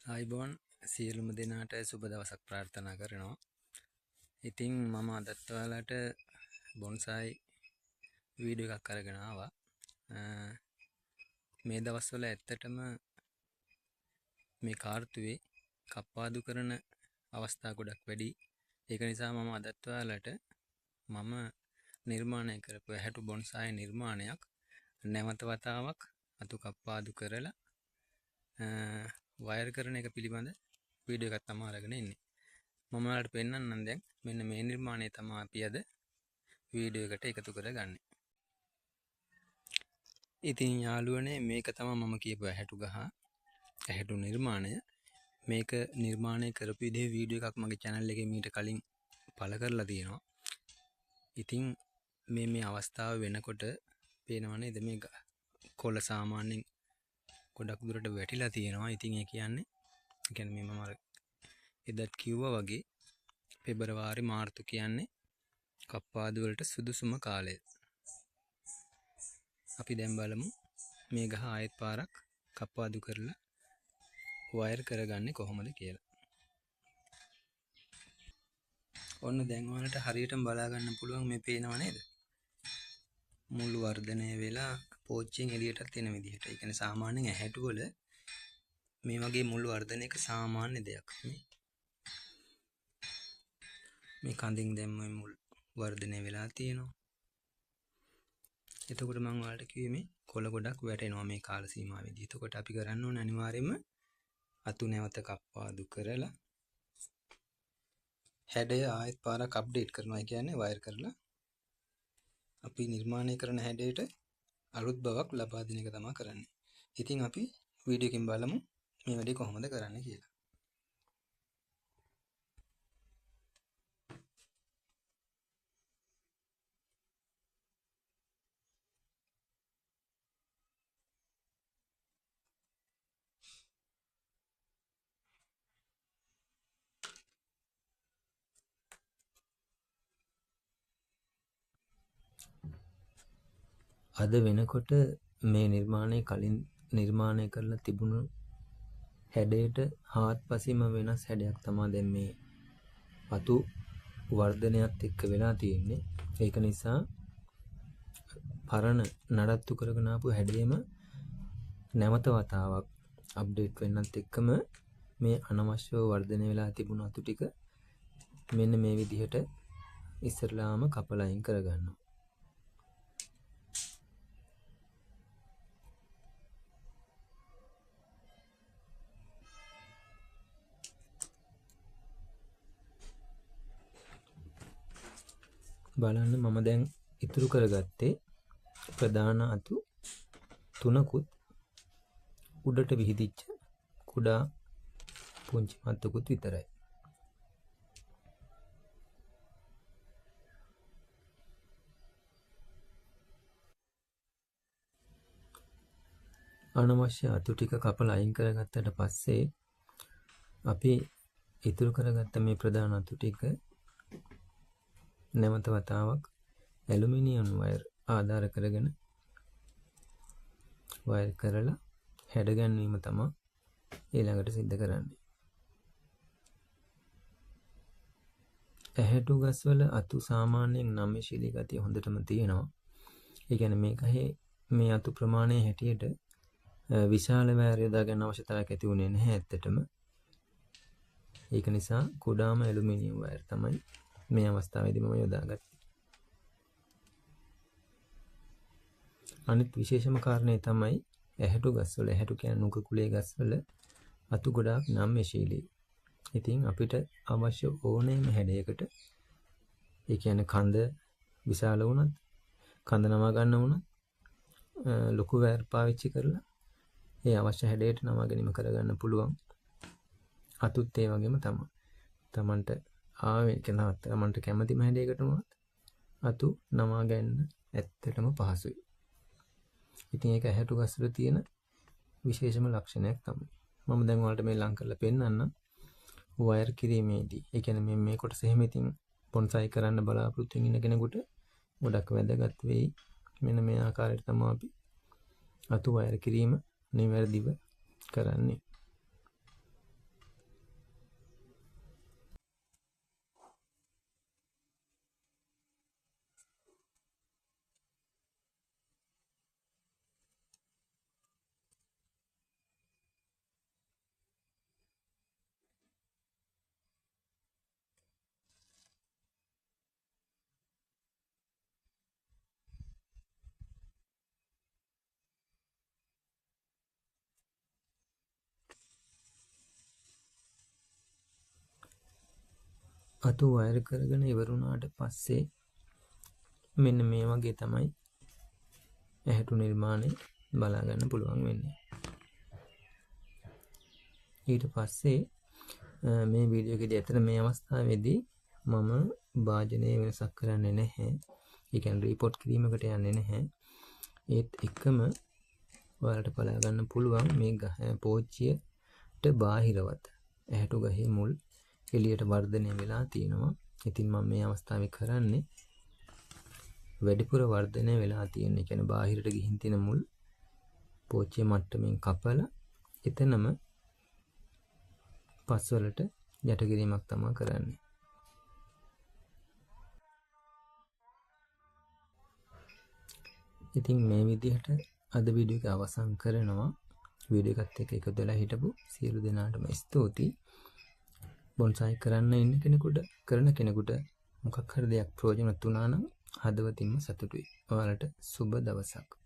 ආයිබෝන් සියලුම දෙනාට සුබ දවසක් ප්‍රාර්ථනා කරනවා. ඉතින් මම අදත් ඔයාලට බොන්සායි වීඩියෝ එකක් අරගෙන ආවා. මේ දවස්වල ඇත්තටම මේ කාර්තුවේ කප්පාදු කරන අවස්ථා ගොඩක් වැඩි. ඒක නිසා මම අදත් ඔයාලට මම නිර්මාණය කරපු ඇහැටු බොන්සායි නිර්මාණයක් නැවත වතාවක් අතු කප්පාදු කරලා වයර් කරන එක පිළිබඳ වීඩියෝ එකක් තමයි අරගෙන ඉන්නේ. මම ඔයාලට පෙන්නන්නම් දැන් මෙන්න මේ නිර්මාණය තමයි අපි අද වීඩියෝ එකට එකතු කරගන්නේ. ඉතින් යාළුවනේ මේක තමයි මම කියපු ඇහැටු ගහ ඇහැටු නිර්මාණය. මේක නිර්මාණය කරපු විදිහේ වීඩියෝ එකක් මගේ channel එකේ මීට කලින් පළ කරලා තියෙනවා. ඉතින් මේ අවස්ථාව වෙනකොට පේනව නේද මේ කොළ සාමාන්‍යයෙන් ගොඩක් දුරට වැටිලා තියෙනවා. ඉතින් ඒ කියන්නේ මේ මම එදත් කිව්වා වගේ පෙබරවාරි මාර්තු කියන්නේ කප්පාදු වලට සුදුසුම කාලය. අපි දැන් බලමු මේ ගහ ආයෙත් පාරක් කප්පාදු කරලා වයර් කරගන්නේ කොහොමද කියලා. ඔන්න දැන් ඔයාලට හරියටම බලා ගන්න පුළුවන් මේ පේනව නේද? මුළු වර්ධනය වෙලා පෝච්චියෙන් එළියටත් එන විදිහට. ඒ කියන්නේ සාමාන්‍යයෙන් ඇහැටු වල මේ වගේ මුළු වර්ධනයක සාමාන්‍ය දෙයක් මේ කඳින් දැන් මුල් වර්ධනය වෙලා තියෙනවා. එතකොට මම ඔයාලට කිව්වේ මේ කොළ ගොඩක් වැටෙනවා මේ කාල සීමාවෙදී. එතකොට අපි කරන්න ඕනේ අනිවාර්යයෙන්ම අතු නැවත කප්පාදු කරලා හැඩය ආයෙත් පාරක් අප්ඩේට් කරනවා. ඒ කියන්නේ වයර් කරලා අපි නිර්මාණය කරන හැඩයට අලුත් බවක් ලබා දෙන එක තමයි කරන්නේ. ඉතින් අපි වීඩියෝ එකකින් බලමු මේ වැඩේ කොහොමද කරන්නේ කියලා. අද වෙනකොට මේ නිර්මාණය කලින් නිර්මාණය කරලා තිබුණු හැඩයට හාත්පසින්ම වෙනස් හැඩයක් තමයි දැන් මේ අතු වර්ධනයත් එක්ක වෙලා තියෙන්නේ. ඒක නිසා පරණ නඩත්තු කරගෙන ආපු හැඩයම නැවත වතාවක් අප්ඩේට් වෙන්නත් එක්කම මේ අනවශ්‍යව වර්ධනය වෙලා තිබුණු අතු ටික මෙන්න මේ විදිහට ඉස්සරලාම කපලා අයින් කරගන්නවා. බලන්න මම දැන් ඉතුරු කරගත්තේ ප්‍රධාන අතු තුනකුත් උඩට විහිදිච්ච කුඩා පුංචි මත්තකුත් විතරයි. අනවශ්‍ය අතු ටික කපලා අයින් කරගත්තට පස්සේ අපි ඉතුරු කරගත්ත මේ ප්‍රධාන අතු ටික නැවත වතාවක් ඇලුමිනියම් වයර් ආධාර කරගෙන වයර් කරලා හැඩ ගැන්වීම තමයි ඊළඟට සිද්ධ කරන්නේ. ඇහැටු ගස්වල අතු සාමාන්‍යයෙන් නම්‍යශීලී ගතිය හොඳටම තියෙනවා. ඒ කියන්නේ මේකේ මේ අතු ප්‍රමාණය හැටියට විශාල වයර් යොදා ගන්න අවශ්‍යතාවයක් ඇති වුණේ නැහැ ඇත්තටම. ඒක නිසා කුඩාම ඇලුමිනියම් වයර් තමයි මේ අවස්ථාවේදී මම යොදාගත්තේ. අනිත් විශේෂම කාරණේ තමයි ඇහැටු ගස්වල ඇහැටු කියන නුක කුලේ ගස්වල අතු ගොඩාක් නම්‍යශීලී. ඉතින් අපිට අවශ්‍ය ඕනෑම හැඩයකට ඒ කියන්නේ කඳ විශාල වුණත් කඳ නමා ගන්න වුණත් ලොකු වයර් පාවිච්චි කරලා ඒ අවශ්‍ය හැඩයට නමා ගැනීම කරගන්න පුළුවන්. අතුත් ඒ වගේම තමයි. තමන්ට තමන්ට කැමතිම හැඩයකට වුණත් අතු නමා ගන්න ඇත්තටම පහසුයි. ඉතින් ඒක ඇහැටු ගස්වල තියෙන විශේෂම ලක්ෂණයක් තමයි. මම දැන් ඔයාලට මේ ලං කරලා පෙන්නන්නම්. වයර් කිරීමේදී ඒ කියන්නේ මේ කොටස එහෙම ඉතින් බොන්සායි කරන්න බලාපොරොත්තු වෙන කෙනෙකුට ගොඩක් වැදගත් වෙයි. මෙන්න මේ ආකාරයට තමයි අපි අතු වයර් කිරීම නිවැරදිව කරන්නේ. අතු වයර් කරගෙන ඉවරුණාට පස්සේ මෙන්න මේ වගේ තමයි ඇහැටු නිර්මාණය බලා ගන්න පුළුවන් වෙන්නේ. ඊට පස්සේ මේ වීඩියෝ එකේදී අතර මේ අවස්ථාවේදී මම භාජනයේ වෙනසක් කරන්නේ නැහැ. ඒ කියන්නේ රිපෝට් කිරීමකට යන්නේ නැහැ. ඒත් එකම ඔයාලට බලා ගන්න පුළුවන් මේ පෝච්චියට බාහිරවත් ඇහැටු ගහේ මුල් එළියට වර්ධනය වෙලා තියෙනවා. ඉතින් මම මේ අවස්ථාවේ කරන්නේ වැඩිපුර වර්ධනය වෙලා තියෙන. ඒ කියන්නේ බාහිරට ගිහින් තියෙන මුල් පෝච්චිය මට්ටමින් කපලා එතනම පස්වලට යට කිරීමක් තමයි කරන්නේ. ඉතින් මේ විදිහට අද වීඩියෝ එක අවසන් කරනවා. වීඩියෝ එකත් එක්ක එකතු වෙලා හිටපු සියලු දෙනාටම ස්තුතියි. බොන්සායි කරන්න ඉන්න කරන කෙනෙකුට මොකක් හරි දෙයක් ප්‍රයෝජනවත් වුණා නම් හදවතින්ම සතුටුයි. ඔයාලට සුබ දවසක්.